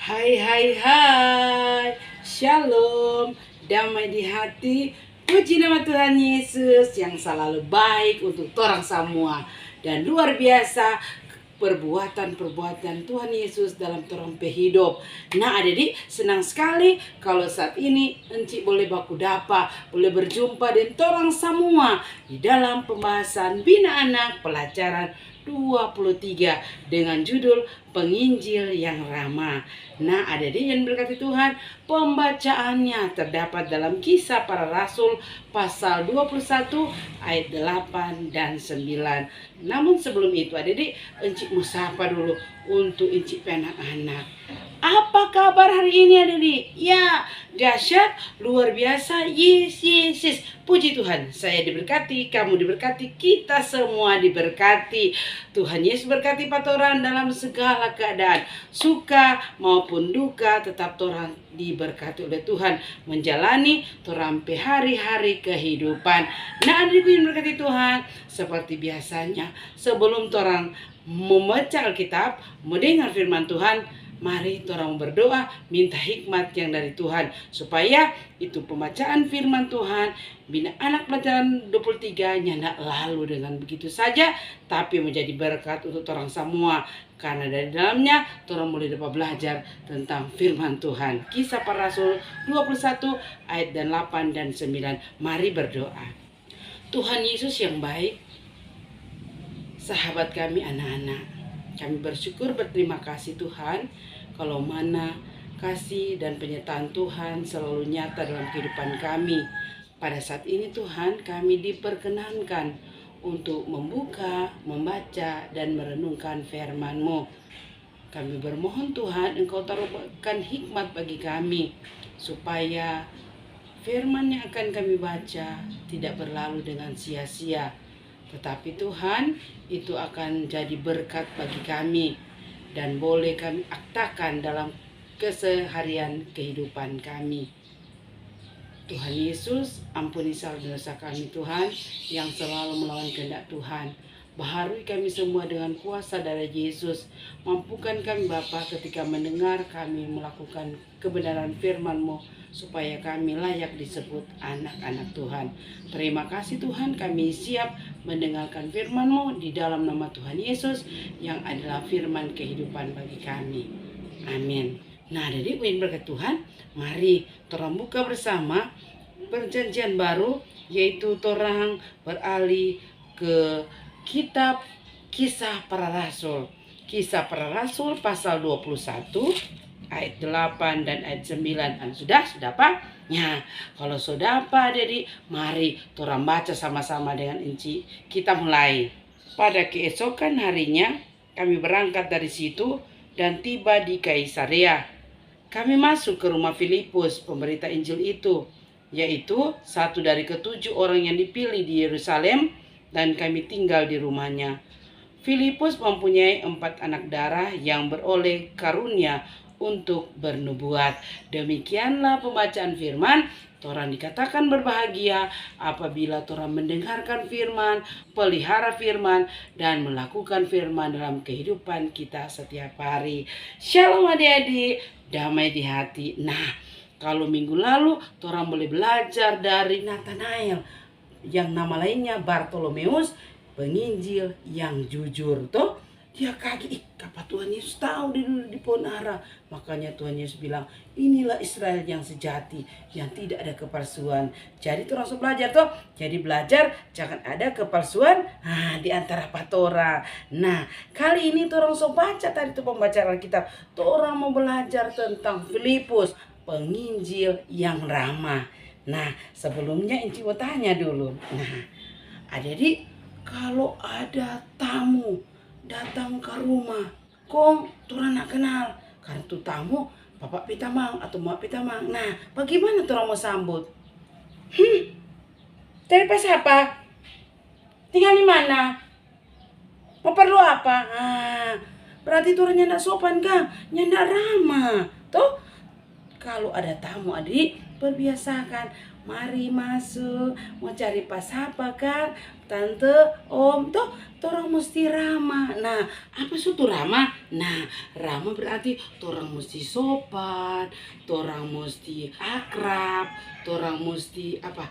Hai hai hai, shalom, damai di hati. Puji nama Tuhan Yesus yang selalu baik untuk orang semua. Dan luar biasa perbuatan-perbuatan Tuhan Yesus dalam torang hidup. Nah adik-adik, senang sekali kalau saat ini Encik boleh baku dapa, boleh berjumpa dengan torang semua di dalam pembahasan Bina Anak pelajaran 23 dengan judul Penginjil yang Ramah. Nah, adik-adik yang berkati Tuhan, pembacaannya terdapat dalam Kisah Para Rasul pasal 21 ayat 8 dan 9. Namun sebelum itu adik-adik, Encik mau sapa dulu untuk Encik anak-anak. Apa kabar hari ini adik-adik? Ya, dahsyat, luar biasa. Yes, yes, yes. Puji Tuhan, saya diberkati, kamu diberkati, kita semua diberkati. Tuhan Yesus berkati patoran dalam segala keadaan, suka maupun duka, tetap torang diberkati oleh Tuhan menjalani torang hari-hari kehidupan. Nah, adikku yang berkati Tuhan, seperti biasanya sebelum torang membaca Alkitab, mendengar firman Tuhan, mari torang berdoa minta hikmat yang dari Tuhan supaya itu pembacaan firman Tuhan Bina Anak pelajaran 23 nyanda lalu dengan begitu saja, tapi menjadi berkat untuk orang semua, karena dari dalamnya torang boleh dapat belajar tentang firman Tuhan. Kisah Para Rasul 21 ayat 8 dan 9. Mari berdoa. Tuhan Yesus yang baik, sahabat kami anak-anak, kami bersyukur berterima kasih Tuhan kalau mana kasih dan penyertaan Tuhan selalu nyata dalam kehidupan kami. Pada saat ini Tuhan, kami diperkenankan untuk membuka, membaca, dan merenungkan firman-Mu. Kami bermohon Tuhan, Engkau taruhkan hikmat bagi kami, supaya firman yang akan kami baca tidak berlalu dengan sia-sia. Tetapi Tuhan, itu akan jadi berkat bagi kami dan boleh kami aktakan dalam keseharian kehidupan kami. Tuhan Yesus, ampuni salah dosa kami Tuhan yang selalu melawan kehendak Tuhan. Baharui kami semua dengan kuasa darah Yesus. Mampukan kami Bapa ketika mendengar kami melakukan kebenaran firman-Mu, supaya kami layak disebut anak-anak Tuhan. Terima kasih Tuhan, kami siap mendengarkan firman-Mu di dalam nama Tuhan Yesus yang adalah firman kehidupan bagi kami. Amin. Nah, jadi win berkat Tuhan, mari torang buka bersama perjanjian baru, yaitu torang beralih ke kitab Kisah Para Rasul. Kisah Para Rasul pasal 21 ayat 8 dan ayat 9. Sudah Pak? Ya, kalau sudah Pak, jadi mari torang baca sama-sama dengan Enci. Kita mulai. Pada keesokan harinya kami berangkat dari situ dan tiba di Kaisarea. Kami masuk ke rumah Filipus, pemberita Injil itu, yaitu satu dari ketujuh orang yang dipilih di Yerusalem, dan kami tinggal di rumahnya. Filipus mempunyai 4 anak darah yang beroleh karunia untuk bernubuat. Demikianlah pembacaan firman. Torang dikatakan berbahagia apabila torang mendengarkan firman, pelihara firman, dan melakukan firman dalam kehidupan kita setiap hari. Shalom adik-adik, damai di hati. Nah, kalau minggu lalu torang boleh belajar dari Nathanael, yang nama lainnya Bartolomeus, penginjil yang jujur. Toh dia kaget, apa Tuhan Yesus tahu di pohon ara. Makanya Tuhan Yesus bilang, inilah Israel yang sejati, yang tidak ada kepalsuan. Jadi tuh langsung belajar toh. Jadi belajar jangan ada kepalsuan di antara patora. Nah, kali ini tuh langsung baca tadi tuh pembacaan Alkitab. Tuh orang mau belajar tentang Filipus, penginjil yang ramah. Nah, sebelumnya Enci mau tanya dulu. Nah, adik-adik, kalau ada tamu datang ke rumah, kong turang nak kenal, karena tuh tamu Bapak Pitamang atau Mak Pitamang. Nah, bagaimana turang mau sambut? Dari pas apa? Tinggal di mana? Mau perlu apa? Berarti turangnya ndak sopan kah? Ndak ramah. Tuh, kalau ada tamu adik, berbiasakan Mari masuk. Mau cari pas apa kan? Tante, om, toh torang mesti ramah. Nah, apa suatu ramah? Nah, ramah berarti torang mesti sopan, torang mesti akrab, torang mesti apa?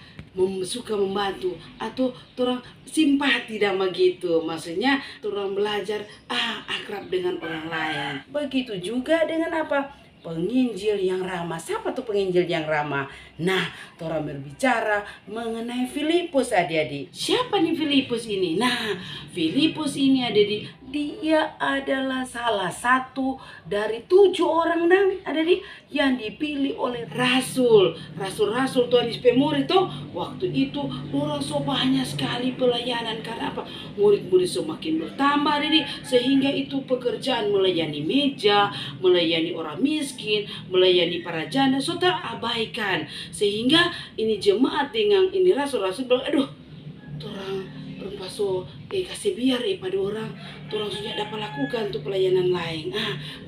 Suka membantu atau torang simpati dah begitu. Maksudnya torang belajar akrab dengan orang lain. Begitu juga dengan apa? Penginjil yang ramah. Siapa tuh penginjil yang ramah? Nah, torang berbicara mengenai Filipus adik-adik. Siapa nih Filipus ini? Nah, Filipus ini adik-adik, dia adalah salah satu dari 7 orang dan adik-adik yang dipilih oleh rasul. Rasul-rasul Tuhan Yesus murid tuh waktu itu orang so banyak sekali pelayanan karena apa? Murid-murid semakin bertambah adik-adik, sehingga itu pekerjaan melayani meja, melayani orang miskin, melayani para janda, so terabaikan. Sehingga ini jemaat dengan ini rasul-rasul bilang, aduh, orang berpaso kasih biar pada orang sudah dapat lakukan tuh pelayanan lain.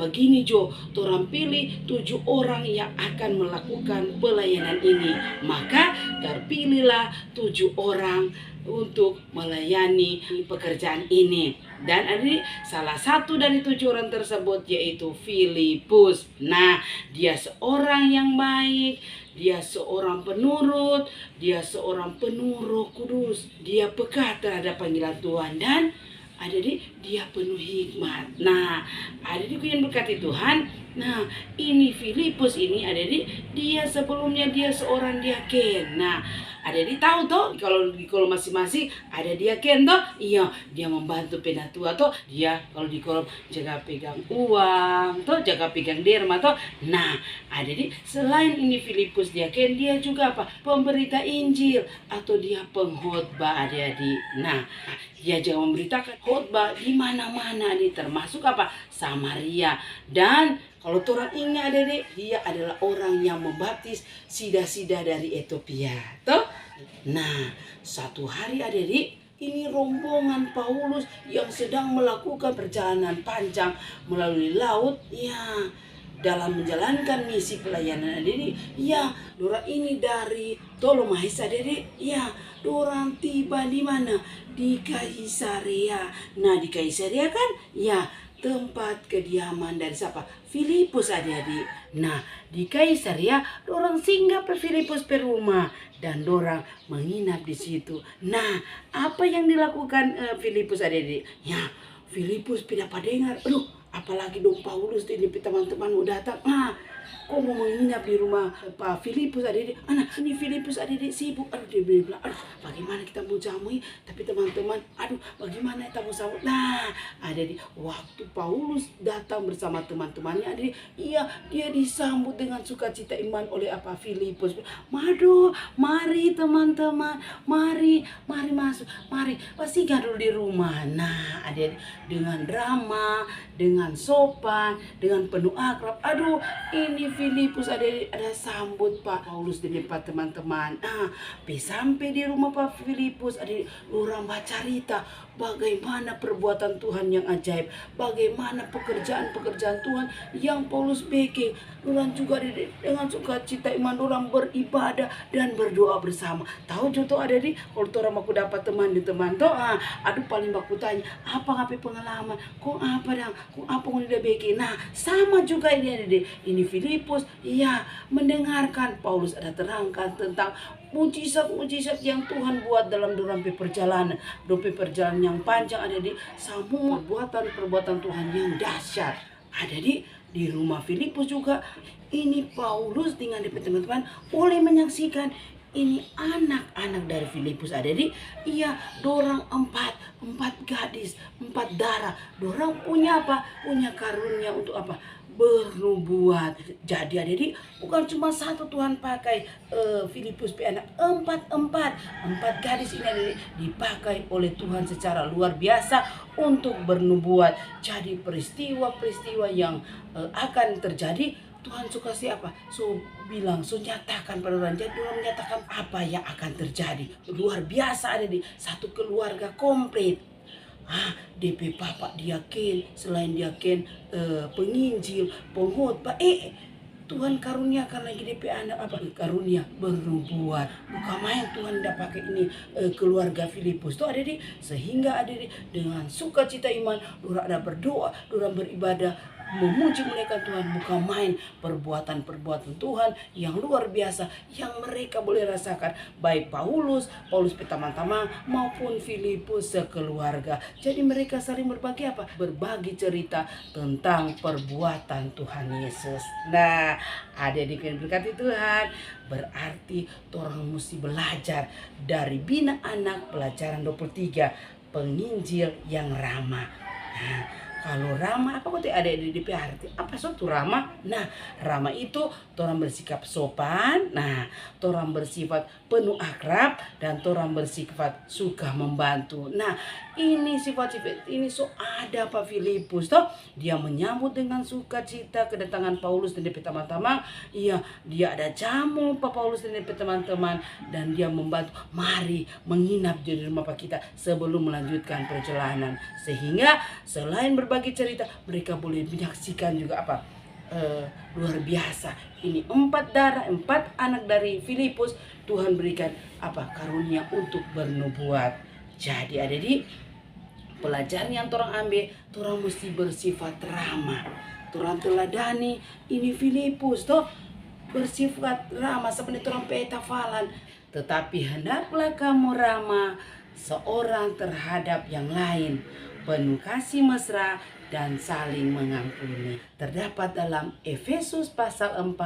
Begini Jo, orang pilih 7 orang yang akan melakukan pelayanan ini. Maka terpilihlah 7 orang untuk melayani pekerjaan ini. Dan ada salah satu dari 7 orang tersebut yaitu Filipus. Nah, dia seorang yang baik, dia seorang penurut, dia seorang penuh Roh Kudus, dia peka terhadap panggilan Tuhan, dan dia penuh hikmat. Nah, yang berkati Tuhan. Nah, ini Filipus ini dia sebelumnya dia seorang diaken. Nah, tahu toh kalau masing-masing ada diaken toh? Iya, dia membantu penatua toh. Dia kalau di kolom jaga pegang uang toh, jaga pegang derma toh. Nah, selain ini Filipus diaken, dia juga apa? Pemberita Injil atau dia pengkhotbah adik-adik. Nah, dia juga memberitakan khotbah di mana-mana nih, termasuk apa? Samaria. Dan kalau orang ini adik-adik, dia adalah orang yang membaptis sida-sida dari Ethiopia. Toh? Nah, satu hari adik-adik, ini rombongan Paulus yang sedang melakukan perjalanan panjang melalui laut, ya, dalam menjalankan misi pelayanan adik-adik. Ya, orang ini dari Ptolemais adik-adik. Ya, orang tiba di mana? Di Kaisarea. Nah, di Kaisarea kan, ya, tempat kediaman dari siapa? Filipus adik-adik. Nah, di Kaisarea dorang singgah ke Filipus per rumah dan dorang menginap di situ. Nah, apa yang dilakukan Filipus adik-adik? Ya, Filipus tidak pada dengar. Aduh, apalagi dong Paulus ini teman-teman mau datang. Kok mau menginap di rumah Pak Filipus adik-adik? Ini Filipus adik-adik sibuk. Aduh, dia bilang, aduh, bagaimana kita mau jamui? Tapi teman-teman, aduh, bagaimana kita mau sambut? Nah, adik-adik, waktu Paulus datang bersama teman-temannya, adik-adik, iya, dia disambut dengan sukacita iman oleh apa? Filipus. Mari teman-teman, mari masuk, mari. Singgah dulu di rumah. Nah, adik-adik, dengan ramah, dengan sopan, dengan penuh akrab. Aduh, ini Filipus ada sambut Pak Paulus di depan teman-teman. Sampai di rumah Pak Filipus ada orang bercerita bagaimana perbuatan Tuhan yang ajaib, bagaimana pekerjaan-pekerjaan Tuhan yang Paulus bikin. Orang juga dengan sukacita iman orang beribadah dan berdoa bersama. Tahu contoh ada di kalau orang aku dapat teman di teman tuh, aduh paling baku tanya apa pengalaman, kok apa dong, kok apa yang dia bikin. Nah, sama juga ini Filipus, ya, mendengarkan Paulus ada terangkan tentang mujizat-mujizat yang Tuhan buat dalam perjalanan yang panjang ada di semua perbuatan Tuhan yang dahsyat. Ada di rumah Filipus juga ini Paulus dengan teman-teman boleh menyaksikan ini anak-anak dari Filipus ada iya, dorang empat gadis, 4 darah. Dorang punya apa? Punya karunia untuk apa? Bernubuat. Jadi adik bukan cuma satu Tuhan pakai Filipus anak, 4 gadis ini adik dipakai oleh Tuhan secara luar biasa untuk bernubuat. Jadi peristiwa-peristiwa yang akan terjadi Tuhan suka siapa? Nyatakan pada orang. Jadi orang menyatakan apa yang akan terjadi. Luar biasa ada di satu keluarga komplit. DP papa diaken, selain diaken penginjil, pengkhotbah, Tuhan karuniakan lagi DP anak apa karunia bernubuat. Bukan main Tuhan dah pakai ini keluarga Filipus tuh ada di sehingga ada di dengan sukacita iman dorang ada berdoa, dorang beribadah memuji menaikkan Tuhan. Bukan main perbuatan-perbuatan Tuhan yang luar biasa yang mereka boleh rasakan, baik Paulus teman-teman maupun Filipus sekeluarga. Jadi mereka saling berbagi apa? Berbagi cerita tentang perbuatan Tuhan Yesus. Nah, adik-adik yang berkati Tuhan, berarti orang mesti belajar dari Bina Anak pelajaran 23, penginjil yang ramah. Nah, kalau ramah, apa kok ada di DP arti? Apa suatu ramah? Nah, ramah itu orang bersikap sopan, nah, orang bersifat penuh akrab, dan orang bersifat suka membantu. Nah, ini sifat-sifat ini ada Pak Filipus toh, dia menyambut dengan sukacita kedatangan Paulus dan DP teman-teman. Iya, dia ada jamu Pak Paulus dan DP teman-teman, dan dia membantu mari menginap di rumah Pak kita sebelum melanjutkan perjalanan. Sehingga selain berbagi cerita, mereka boleh menyaksikan juga apa? Luar biasa. Ini 4 anak dari Filipus, Tuhan berikan apa? Karunia untuk bernubuat. Jadi adik-adik, pelajaran yang orang ambil, orang mesti bersifat ramah. Orang teladani ini Filipus toh bersifat ramah seperti orang petafalan. Tetapi hendaklah kamu ramah seorang terhadap yang lain, penuh kasih mesra dan saling mengampuni. Terdapat dalam Efesus pasal 4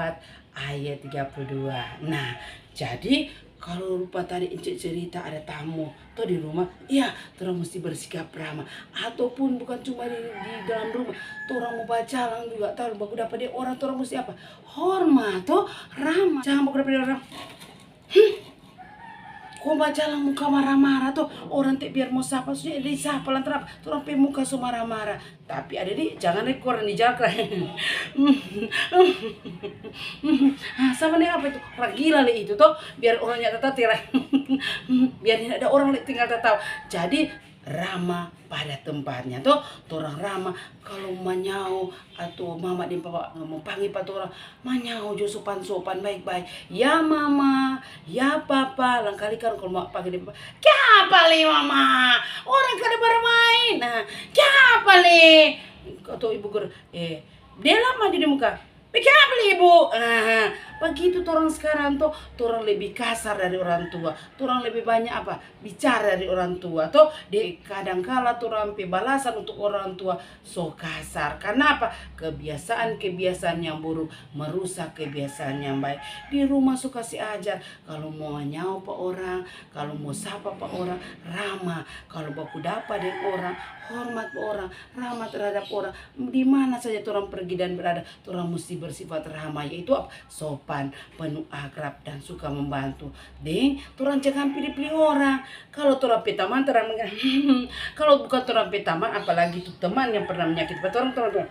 ayat 32. Nah, jadi kalau lupa tadi Encik cerita ada tamu tuh di rumah, iya, orang mesti bersikap ramah. Ataupun bukan cuma di dalam rumah, tuh orang mau baca lang juga tahu baku dapat dia orang, tuh orang mesti apa? Hormat, tuh ramah. Jangan baku dapat dia orang. Kau baca lang muka marah-marah tuh orang teh biar mau sapa sudah disapa lantaran orang pe muka so marah-marah. Tapi ada di jangan keluar di jalan. Sama nih apa itu orang gila le itu tuh biar orangnya tetap tirai. Biar tidak ada orang tinggal tahu. Jadi ramah pada tempatnya tuh orang ramah. Kalau manyau atau mama dan papa mau panggil pak orang manyau jo sopan-sopan baik-baik, ya mama ya papa. Lang kali kan kalau mau panggil dia papa kya pali mama orang kada bermain, nah kya pali atau ibu guru dia lama di muka pikir apa ibu. Begitu orang sekarang tuh orang lebih kasar dari orang tua, orang lebih banyak apa bicara dari orang tua tuh. Di kadang-kala orang balasan untuk orang tua so kasar. Karena apa? Kebiasaan yang buruk merusak kebiasaan yang baik. Di rumah suka si ajar kalau mau nyau pak orang, kalau mau sapa pak orang ramah, kalau baku dapat dengan orang hormat pak orang, ramah terhadap orang. Di mana saja orang pergi dan berada, orang mesti bersifat ramah, yaitu apa? Sopan, penuh akrab dan suka membantu. Deng, orang jangan pilih-pilih orang. Kalau orang petaman, kalau bukan orang petaman, apalagi itu teman yang pernah menyakiti orang.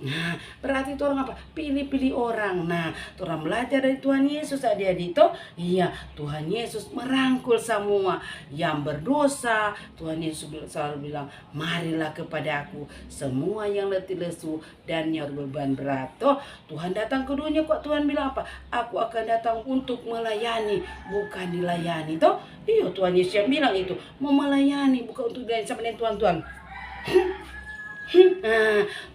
Nah, berarti itu orang apa? Pilih-pilih orang. Nah, orang belajar dari Tuhan Yesus adik-adik itu. Iya, Tuhan Yesus merangkul semua yang berdosa. Tuhan Yesus selalu bilang, marilah kepada aku semua yang letih lesu dan yang beban berat. Toh, Tuhan datang ke dunia kok Tuhan bilang apa? Aku akan datang untuk melayani, bukan dilayani. Toh, iya Tuhan Yesus yang bilang itu, mau melayani bukan untuk dilayani sama dengan Tuhan.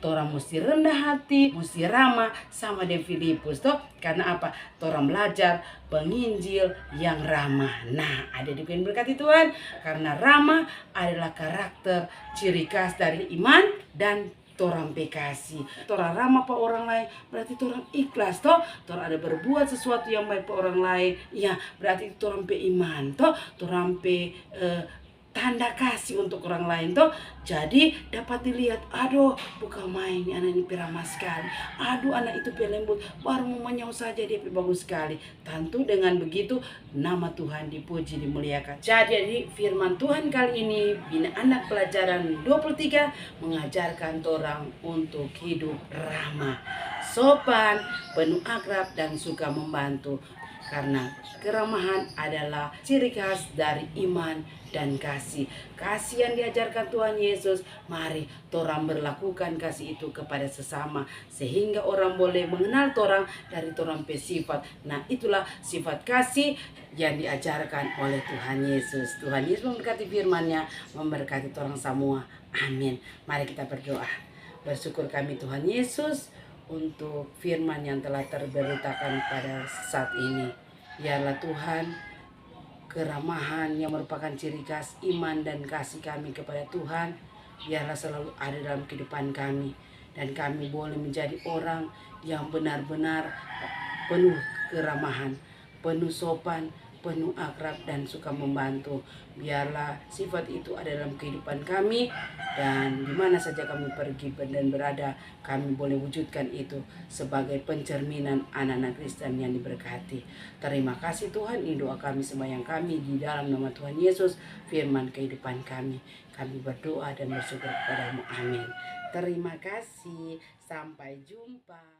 Orang mesti rendah hati, mesti ramah sama dengan Filipus toh. Karena apa? Orang belajar penginjil yang ramah. Nah, ada di yang berkati Tuhan, karena ramah adalah karakter ciri khas dari iman dan orang bekasi. Orang ramah pak orang lain berarti orang ikhlas toh. Orang ada berbuat sesuatu yang baik pak orang lain, ya berarti orang pe iman toh. Orang pe tanda kasih untuk orang lain toh. Jadi dapat dilihat, aduh bukan main anak ini ramah sekali, aduh anak itu pelembut, baru mau menyau saja dia bagus sekali. Tentu dengan begitu nama Tuhan dipuji dimuliakan. Jadi firman Tuhan kali ini Bina Anak pelajaran 23 mengajarkan orang untuk hidup ramah, sopan, penuh akrab dan suka membantu. Karena keramahan adalah ciri khas dari iman dan kasih. Kasih yang diajarkan Tuhan Yesus, mari torang berlakukan kasih itu kepada sesama, sehingga orang boleh mengenal torang dari torang pe sifat. Nah, itulah sifat kasih yang diajarkan oleh Tuhan Yesus. Tuhan Yesus memberkati firman-Nya, memberkati torang semua. Amin. Mari kita berdoa. Bersyukur kami Tuhan Yesus untuk firman yang telah terberitakan pada saat ini. Biarlah Tuhan, keramahan yang merupakan ciri khas iman dan kasih kami kepada Tuhan, biarlah selalu ada dalam kehidupan kami, dan kami boleh menjadi orang yang benar-benar penuh keramahan, penuh sopan, penuh akrab, dan suka membantu. Biarlah sifat itu ada dalam kehidupan kami, dan di mana saja kami pergi dan berada, kami boleh wujudkan itu sebagai pencerminan anak-anak Kristen yang diberkati. Terima kasih Tuhan, ini doa kami, sembahyang kami di dalam nama Tuhan Yesus, firman kehidupan kami. Kami berdoa dan bersyukur kepadamu. Amin. Terima kasih. Sampai jumpa.